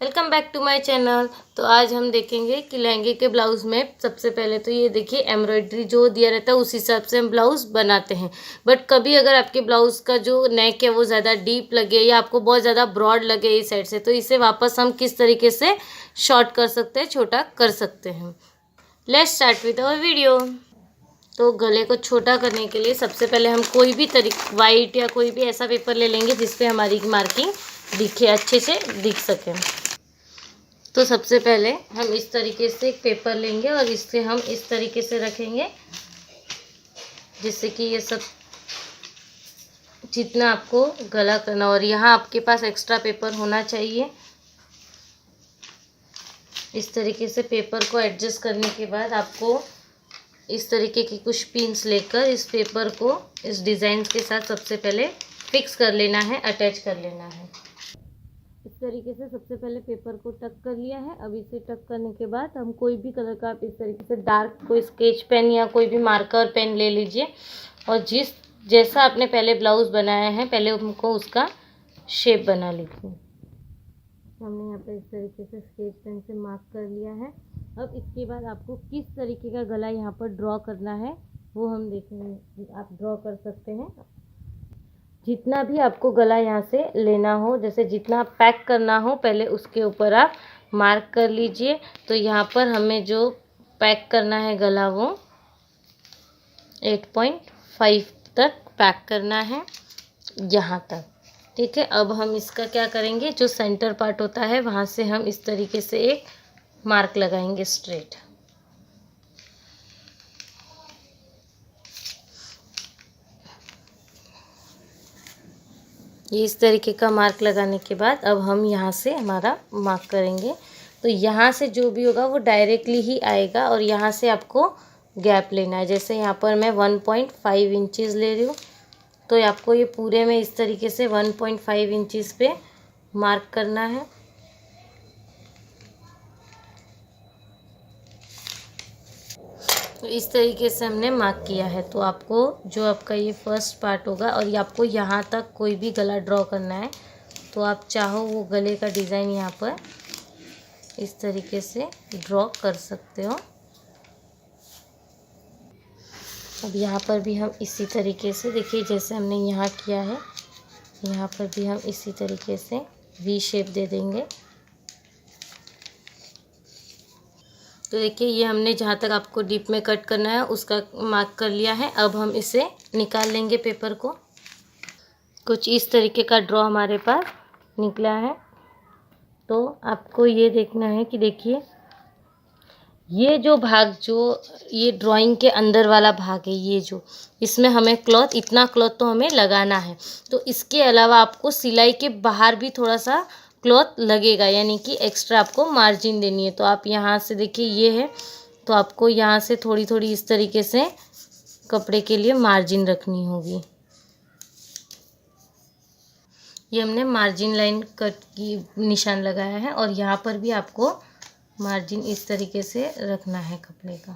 Welcome back to my channel. तो आज हम देखेंगे कि लहंगे के ब्लाउज़ में सबसे पहले तो ये देखिए एम्ब्रॉयडरी जो दिया रहता है उस हिसाब से हम ब्लाउज़ बनाते हैं। बट कभी अगर आपके ब्लाउज़ का जो नेक है वो ज़्यादा डीप लगे या आपको बहुत ज़्यादा ब्रॉड लगे इस साइड से, तो इसे वापस हम किस तरीके से शॉर्ट कर सकते हैं, छोटा कर सकते हैं। Let's start with our video. तो गले को छोटा करने के लिए सबसे पहले हम कोई भी वाइट या कोई भी ऐसा पेपर ले लेंगे जिसपे हमारी मार्किंग दिखे, अच्छे से दिख सके। तो सबसे पहले हम इस तरीके से एक पेपर लेंगे और इससे हम इस तरीके से रखेंगे जिससे कि ये सब जितना आपको गला करना, और यहाँ आपके पास एक्स्ट्रा पेपर होना चाहिए। इस तरीके से पेपर को एडजस्ट करने के बाद आपको इस तरीके की कुछ पिन्स लेकर इस पेपर को इस डिज़ाइन के साथ सबसे पहले फिक्स कर लेना है, अटैच कर लेना है। इस तरीके से सबसे पहले पेपर को टक कर लिया है। अब इसे टक करने के बाद हम कोई भी कलर का आप इस तरीके से डार्क कोई स्केच पेन या कोई भी मार्कर पेन ले लीजिए और जैसा आपने पहले ब्लाउज़ बनाया है पहले हमको उसका शेप बना लीजिए। हमने यहाँ पर इस तरीके से स्केच पेन से मार्क कर लिया है। अब इसके बाद आपको किस तरीके का गला यहाँ पर ड्रॉ करना है वो हम देखेंगे। आप ड्रॉ कर सकते हैं जितना भी आपको गला यहाँ से लेना हो, जैसे जितना पैक करना हो पहले उसके ऊपर आप मार्क कर लीजिए। तो यहाँ पर हमें जो पैक करना है गला वो 8.5 तक पैक करना है, यहाँ तक। ठीक है, अब हम इसका क्या करेंगे, जो सेंटर पार्ट होता है वहाँ से हम इस तरीके से एक मार्क लगाएंगे स्ट्रेट। ये इस तरीके का मार्क लगाने के बाद अब हम यहाँ से हमारा मार्क करेंगे। तो यहाँ से जो भी होगा वो डायरेक्टली ही आएगा और यहाँ से आपको गैप लेना है। जैसे यहाँ पर मैं 1.5 इंचज़ ले रही हूँ तो आपको ये पूरे में इस तरीके से 1.5 इंचज़ पे मार्क करना है। तो इस तरीके से हमने मार्क किया है। तो आपको जो आपका ये फर्स्ट पार्ट होगा और ये आपको यहाँ तक कोई भी गला ड्रॉ करना है तो आप चाहो वो गले का डिज़ाइन यहाँ पर इस तरीके से ड्रॉ कर सकते हो। अब यहाँ पर भी हम इसी तरीके से देखिए, जैसे हमने यहाँ किया है यहाँ पर भी हम इसी तरीके से वी शेप दे देंगे। तो देखिए ये हमने जहाँ तक आपको डीप में कट करना है उसका मार्क कर लिया है। अब हम इसे निकाल लेंगे पेपर को। कुछ इस तरीके का ड्रॉ हमारे पास निकला है। तो आपको ये देखना है कि देखिए ये जो भाग, जो ये ड्राइंग के अंदर वाला भाग है, ये जो इसमें हमें क्लॉथ, इतना क्लॉथ तो हमें लगाना है। तो इसके अलावा आपको सिलाई के बाहर भी थोड़ा सा क्लॉथ लगेगा, यानी कि एक्स्ट्रा आपको मार्जिन देनी है। तो आप यहाँ से देखिए ये है, तो आपको यहाँ से थोड़ी थोड़ी इस तरीके से कपड़े के लिए मार्जिन रखनी होगी। ये हमने मार्जिन लाइन कट की निशान लगाया है और यहाँ पर भी आपको मार्जिन इस तरीके से रखना है कपड़े का।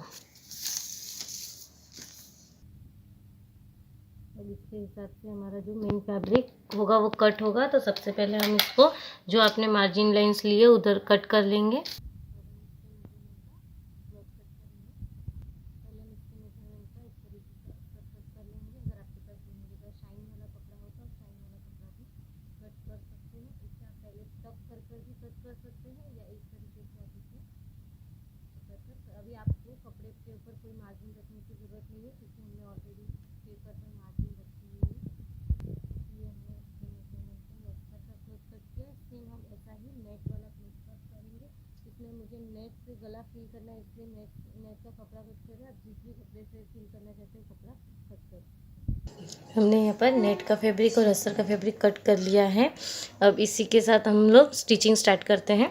अब इसके हिसाब से हमारा जो मेन फैब्रिक होगा वो कट होगा। तो सबसे पहले हम इसको जो आपने मार्जिन लाइंस लिए उधर कट कर लेंगे। अभी आपको कपड़े के ऊपर कोई मार्जिन रखने की ज़रूरत नहीं है क्योंकि हमने ऑलरेडी पेपर पर मार्जिन रखी हुई है। ये हमने अपने मेजरमेंट से एक्स्ट्रा का क्लोथ कट किया। सेम हम ऐसा ही नेट वाला क्लोथ कट करेंगे। इसमें मुझे नेट से गला फिल करना है इसलिए नेट का कपड़ा कट कर रहा है। आप जिस भी कपड़े से फिल करना चाहते हैं कपड़ा कट कर। हमने यहाँ पर नेट का फैब्रिक और अस्तर का फैब्रिक कट कर लिया है। अब इसी के साथ हम लोग स्टिचिंग स्टार्ट करते हैं।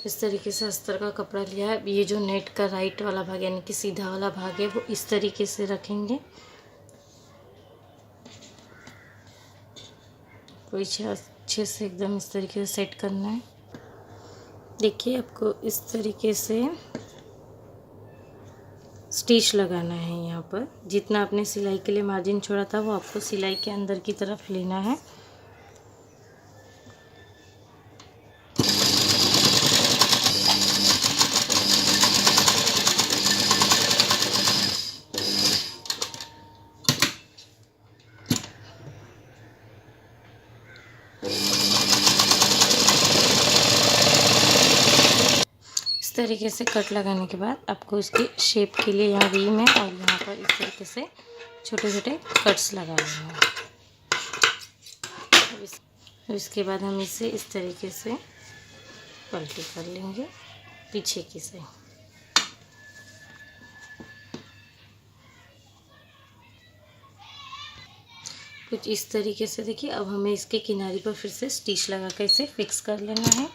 इस तरीके से अस्तर का कपड़ा लिया है। ये जो नेट का राइट वाला भाग यानी कि सीधा वाला भाग है वो इस तरीके से रखेंगे। कोई अच्छे से एकदम इस तरीके से सेट करना है। देखिए आपको इस तरीके से स्टिच लगाना है। यहाँ पर जितना आपने सिलाई के लिए मार्जिन छोड़ा था वो आपको सिलाई के अंदर की तरफ लेना है। तरीके से कट लगाने के बाद आपको इसकी शेप के लिए यहाँ वी में और यहाँ पर इस तरीके से छोटे छोटे कट्स लगा लेंगे। अब इसके बाद हम इसे इस तरीके से पलटी कर लेंगे पीछे की से। कुछ इस तरीके से देखिए। अब हमें इसके किनारे पर फिर से स्टिच लगा कर इसे फिक्स कर लेना है।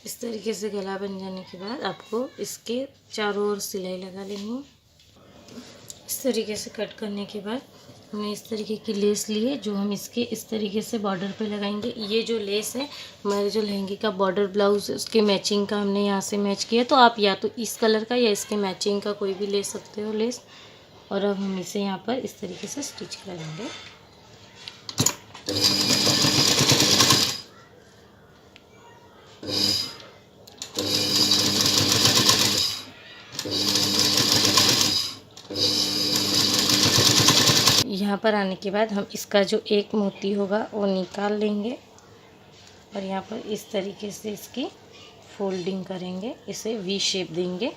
इस तरीके से गला बन जाने के बाद आपको इसके चारों ओर सिलाई लगा लेनी है। इस तरीके से कट करने के बाद हमने इस तरीके की लेस ली है जो हम इसके इस तरीके से बॉर्डर पे लगाएंगे। ये जो लेस है हमारे जो लहंगे का बॉर्डर ब्लाउज उसके मैचिंग का हमने यहाँ से मैच किया, तो आप या तो इस कलर का या इसके मैचिंग का कोई भी ले सकते हो लेस। और अब हम इसे यहाँ पर इस तरीके से स्टिच करेंगे। यहाँ पर आने के बाद हम इसका जो एक मोती होगा वो निकाल लेंगे और यहाँ पर इस तरीके से इसकी फोल्डिंग करेंगे, इसे वी शेप देंगे।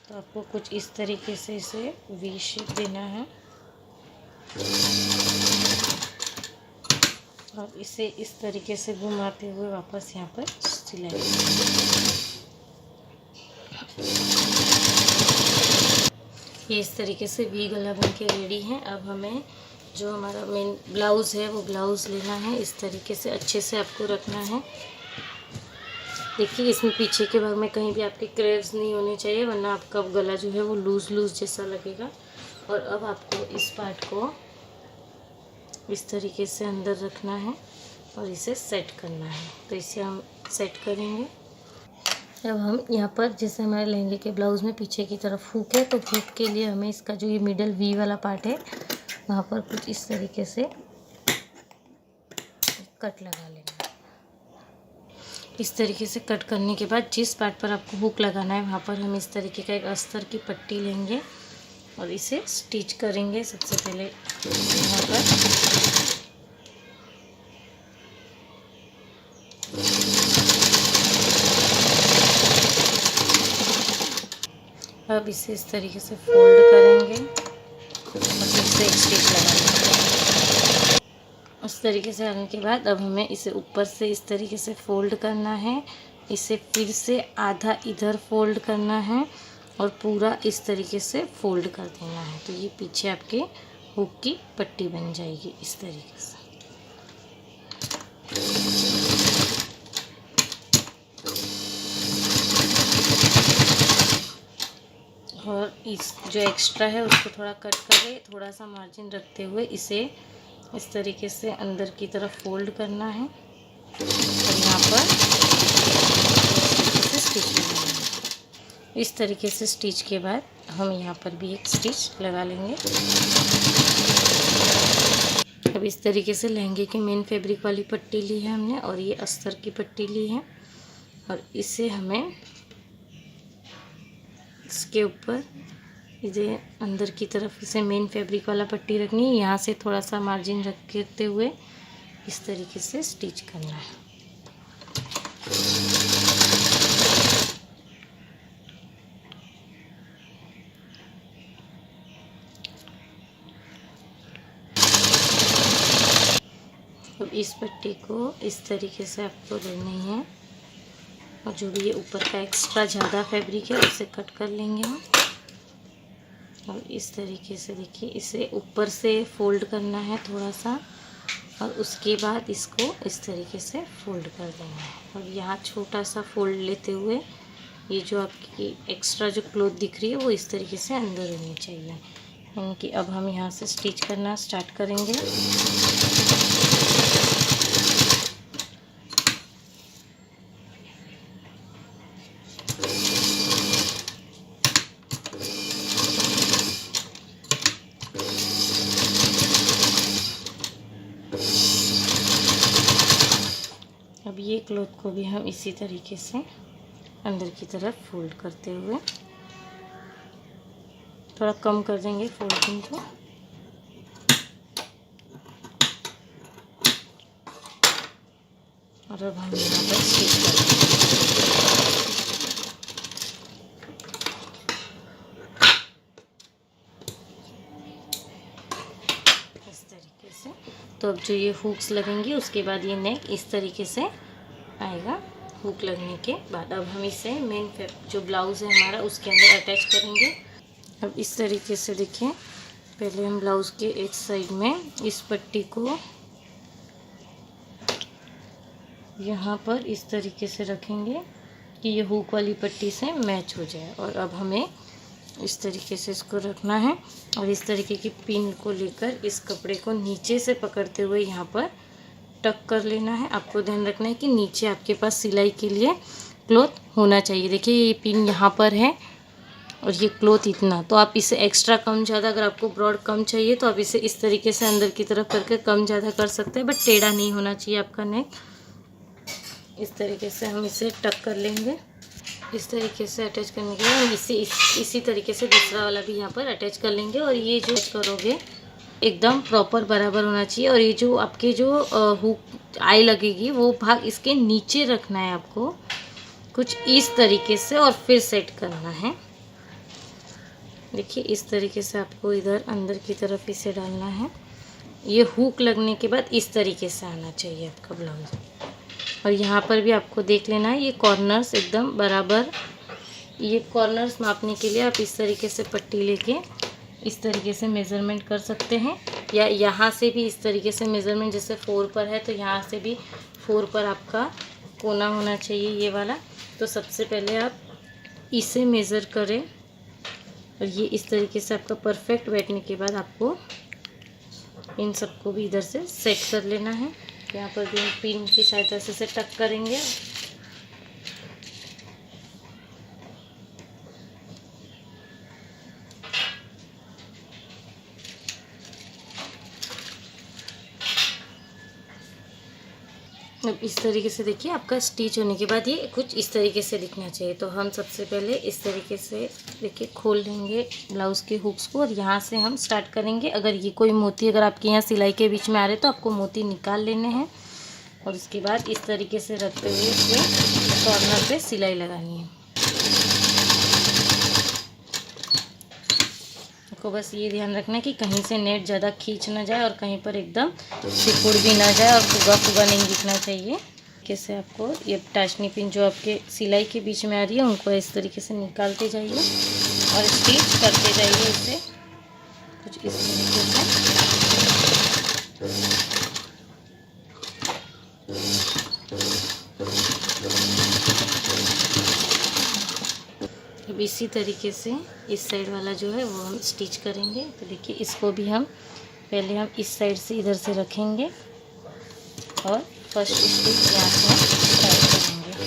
तो आपको कुछ इस तरीके से इसे वी शेप देना है और इसे इस तरीके से घुमाते हुए वापस यहाँ पर सिलाई। ये इस तरीके से वी गला बन के रेडी है। अब हमें जो हमारा मेन ब्लाउज़ है वो ब्लाउज़ लेना है। इस तरीके से अच्छे से आपको रखना है। देखिए इसमें पीछे के भाग में कहीं भी आपके क्रैक्स नहीं होने चाहिए, वरना आपका गला जो है वो लूज़ जैसा लगेगा। और अब आपको इस पार्ट को इस तरीके से अंदर रखना है और इसे सेट करना है। तो इसे हम सेट करेंगे। अब हम यहाँ पर जैसे हमारे लहंगे के ब्लाउज़ में पीछे की तरफ हुक है, तो हुक के लिए हमें इसका जो ये मिडल वी वाला पार्ट है वहाँ पर कुछ इस तरीके से कट लगा लेना है। इस तरीके से कट करने के बाद जिस पार्ट पर आपको हुक लगाना है वहाँ पर हम इस तरीके का एक अस्तर की पट्टी लेंगे और इसे स्टिच करेंगे। सबसे पहले यहाँ पर अब इसे इस तरीके से फोल्ड करेंगे और फिर से एक स्टिच लगाएंगे। उस तरीके से आने के बाद अब हमें इसे ऊपर से इस तरीके से फोल्ड करना है। इसे फिर से आधा इधर फोल्ड करना है और पूरा इस तरीके से फोल्ड कर देना है। तो ये पीछे आपके हुक की पट्टी बन जाएगी इस तरीके से। और इस जो एक्स्ट्रा है उसको थोड़ा कट करके थोड़ा सा मार्जिन रखते हुए इसे इस तरीके से अंदर की तरफ फोल्ड करना है और यहाँ पर स्टिच लगाना है। इस तरीके से स्टिच के बाद हम यहाँ पर भी एक स्टिच लगा लेंगे। अब इस तरीके से लहंगे की मेन फैब्रिक वाली पट्टी ली है हमने और ये अस्तर की पट्टी ली है और इसे हमें इसके ऊपर इसे अंदर की तरफ इसे मेन फैब्रिक वाला पट्टी रखनी है। यहाँ से थोड़ा सा मार्जिन रखते हुए इस तरीके से स्टिच करना है। अब इस पट्टी को इस तरीके से आपको लेनी है और जो भी ये ऊपर का एक्स्ट्रा ज़्यादा फैब्रिक है उसे कट कर लेंगे हम। और इस तरीके से देखिए इसे ऊपर से फोल्ड करना है थोड़ा सा और उसके बाद इसको इस तरीके से फोल्ड कर देना है। और यहाँ छोटा सा फोल्ड लेते हुए ये जो आपकी एक्स्ट्रा जो क्लॉथ दिख रही है वो इस तरीके से अंदर होनी चाहिए। यानी कि अब हम यहाँ से स्टिच करना स्टार्ट करेंगे। अब ये क्लॉथ को भी हम इसी तरीके से अंदर की तरफ फोल्ड करते हुए थोड़ा कम कर देंगे फोल्डिंग को। और अब हम यहाँ पर स्टिच करेंगे। इस तरीके से। तो अब जो ये हुक्स लगेंगी उसके बाद ये नेक इस तरीके से आएगा। हुक लगने के बाद अब हम इसे मेन जो ब्लाउज़ है हमारा उसके अंदर अटैच करेंगे। अब इस तरीके से देखिए, पहले हम ब्लाउज़ के एक साइड में इस पट्टी को यहाँ पर इस तरीके से रखेंगे कि ये हुक वाली पट्टी से मैच हो जाए। और अब हमें इस तरीके से इसको रखना है और इस तरीके की पिन को लेकर इस कपड़े को नीचे से पकड़ते हुए यहाँ पर टक कर लेना है। आपको ध्यान रखना है कि नीचे आपके पास सिलाई के लिए क्लॉथ होना चाहिए। देखिए ये पिन यहाँ पर है और ये क्लॉथ इतना, तो आप इसे एक्स्ट्रा कम ज़्यादा, अगर आपको ब्रॉड कम चाहिए तो आप इसे इस तरीके से अंदर की तरफ करके कम ज़्यादा कर सकते हैं, बट टेढ़ा नहीं होना चाहिए आपका नेक। इस तरीके से हम इसे टक कर लेंगे। इस तरीके से अटैच करने के बाद इसी तरीके से दूसरा वाला भी यहाँ पर अटैच कर लेंगे। और ये जो करोगे एकदम प्रॉपर बराबर होना चाहिए। और ये जो आपके जो हुक आई लगेगी वो भाग इसके नीचे रखना है आपको कुछ इस तरीके से और फिर सेट करना है। देखिए इस तरीके से आपको इधर अंदर की तरफ इसे डालना है। ये हुक लगने के बाद इस तरीके से आना चाहिए आपका ब्लाउज। और यहाँ पर भी आपको देख लेना है ये कॉर्नर्स एकदम बराबर। ये कॉर्नर्स मापने के लिए आप इस तरीके से पट्टी लेके इस तरीके से मेज़रमेंट कर सकते हैं, या यहाँ से भी इस तरीके से मेज़रमेंट, जैसे 4 पर है तो यहाँ से भी 4 पर आपका कोना होना चाहिए ये वाला। तो सबसे पहले आप इसे मेज़र करें और ये इस तरीके से आपका परफेक्ट बैठने के बाद आपको इन सबको भी इधर से सेट कर लेना है। यहाँ पर भी हम पिन की सहायता से इसे टक करेंगे। अब इस तरीके से देखिए आपका स्टिच होने के बाद ये कुछ इस तरीके से दिखना चाहिए। तो हम सबसे पहले इस तरीके से देखिए खोल लेंगे ब्लाउज़ के हुक्स को और यहाँ से हम स्टार्ट करेंगे। अगर ये कोई मोती अगर आपके यहाँ सिलाई के बीच में आ रहे तो आपको मोती निकाल लेने हैं और उसके बाद इस तरीके से रखते हुए इसे कॉर्नर पे सिलाई लगानी है। आपको बस ये ध्यान रखना है कि कहीं से नेट ज़्यादा खींच ना जाए और कहीं पर एकदम सिकुड़ भी ना जाए और फुगा फुगा नहीं दिखना चाहिए। कैसे आपको ये टाचनी पिन जो आपके सिलाई के बीच में आ रही है उनको इस तरीके से निकालते जाइए और स्टिच करते जाइए इसे कुछ इस तरीके से। अब इसी तरीके से इस साइड वाला जो है वो हम स्टिच करेंगे। तो देखिए इसको भी हम पहले हम इस साइड से इधर से रखेंगे और फर्स्ट स्टिच यहाँ से हम स्टार्ट करेंगे।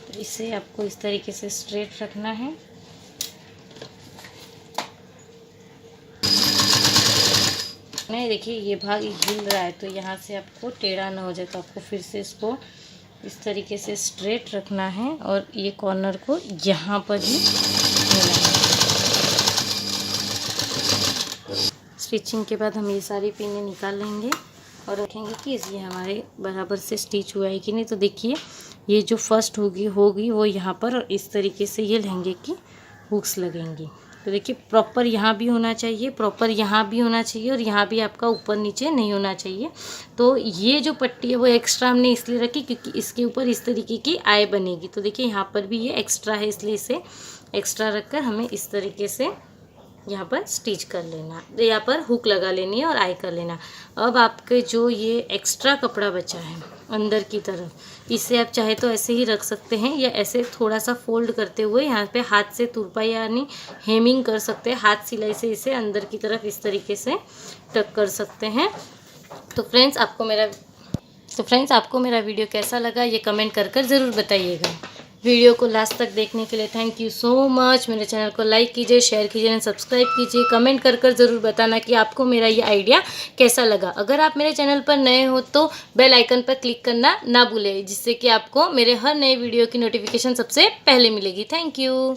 तो इसे आपको इस तरीके से स्ट्रेट रखना है। नहीं देखिए ये भाग हिल रहा है तो यहाँ से आपको टेढ़ा ना हो जाए, तो आपको फिर से इसको इस तरीके से स्ट्रेट रखना है और ये कॉर्नर को यहाँ पर ही मिलाना है। स्टिचिंग के बाद हम ये सारी पिनें निकाल लेंगे और रखेंगे कि ये हमारे बराबर से स्टिच हुआ है कि नहीं। तो देखिए ये जो फर्स्ट होगी वो यहाँ पर और इस तरीके से ये लहंगे की हुक्स लगेंगी। तो देखिए प्रॉपर यहाँ भी होना चाहिए, प्रॉपर यहाँ भी होना चाहिए और यहाँ भी आपका ऊपर नीचे नहीं होना चाहिए। तो ये जो पट्टी है वो एक्स्ट्रा हमने इसलिए रखी क्योंकि इसके ऊपर इस तरीके की आई बनेगी। तो देखिए यहाँ पर भी ये एक्स्ट्रा है, इसलिए इसे एक्स्ट्रा रखकर हमें इस तरीके से यहाँ पर स्टिच कर लेना, यहाँ पर हुक लगा लेनी है और आई कर लेना। अब आपके जो ये एक्स्ट्रा कपड़ा बचा है अंदर की तरफ, इसे आप चाहे तो ऐसे ही रख सकते हैं या ऐसे थोड़ा सा फोल्ड करते हुए यहाँ पे हाथ से तुरपाई यानी हेमिंग कर सकते हैं। हाथ सिलाई से इसे अंदर की तरफ इस तरीके से टक कर सकते हैं। तो फ्रेंड्स आपको मेरा वीडियो कैसा लगा ये कमेंट कर ज़रूर बताइएगा। वीडियो को लास्ट तक देखने के लिए थैंक यू सो मच। मेरे चैनल को लाइक कीजिए, शेयर कीजिए एंड सब्सक्राइब कीजिए। कमेंट कर ज़रूर बताना कि आपको मेरा ये आइडिया कैसा लगा। अगर आप मेरे चैनल पर नए हो तो बेल आइकन पर क्लिक करना ना भूलें, जिससे कि आपको मेरे हर नए वीडियो की नोटिफिकेशन सबसे पहले मिलेगी। Thank you.